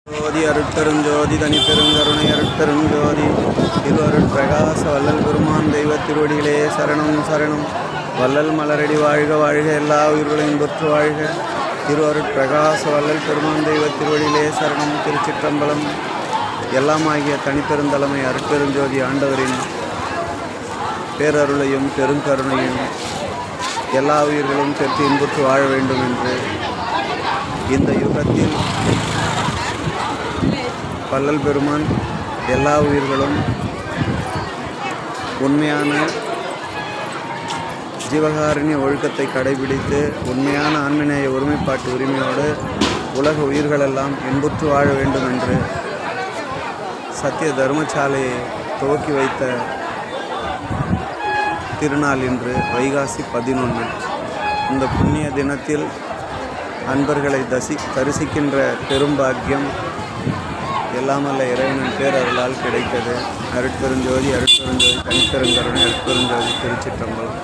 ஜோதி அருட்பெருஞ்சோதி தனிப்பெருங்கருணை அருட்பெருஞ்சோதி திருவருட் பிரகாச வள்ளல் பெருமான் தெய்வ திருவடிகளே சரணம் சரணம். வள்ளல் மலரடி வாழ்க வாழ்க, எல்லா உயிர்களையும் தொற்று வாழ்க. திருவருட் பிரகாச வள்ளல் பெருமான் தெய்வ திருவடிகளே சரணம். திருச்சிற்றம்பலம். எல்லாமாகிய தனிப்பெருந்தலைமை அருட்பெருஞ்சோதி ஆண்டவரின் பேரருளையும் பெருங்கருணையும் எல்லா உயிர்களும் பெற்று இன்புற்று வாழ வேண்டும் என்று இந்த யுகத்தில் வள்ளல் பெருமான் எல்லா உயிர்களும் உண்மையான ஜீவகாருண்ய ஒழுக்கத்தை கடைபிடித்து உண்மையான ஆன்மீக ஒருமைப்பாட்டு உரிமையோடு உலக உயிர்களெல்லாம் இன்புற்று வாழ வேண்டும் என்று சத்திய தர்மசாலையை துவக்கி வைத்த திருநாள் இன்று வைகாசி 11. இந்த புண்ணிய தினத்தில் அன்பர்களை தரிசிக்கின்ற பெரும்பாக்கியம் எல்லாமல்ல இறைவனின் பேரருளால் கிடைத்தது. அருட்பெருஞ்சோதி அருட்பெருஞ்சோதி தனிப்பெருங்கருணை அருட்பெருஞ்சோதி திருச்சிற்றம்பலம்.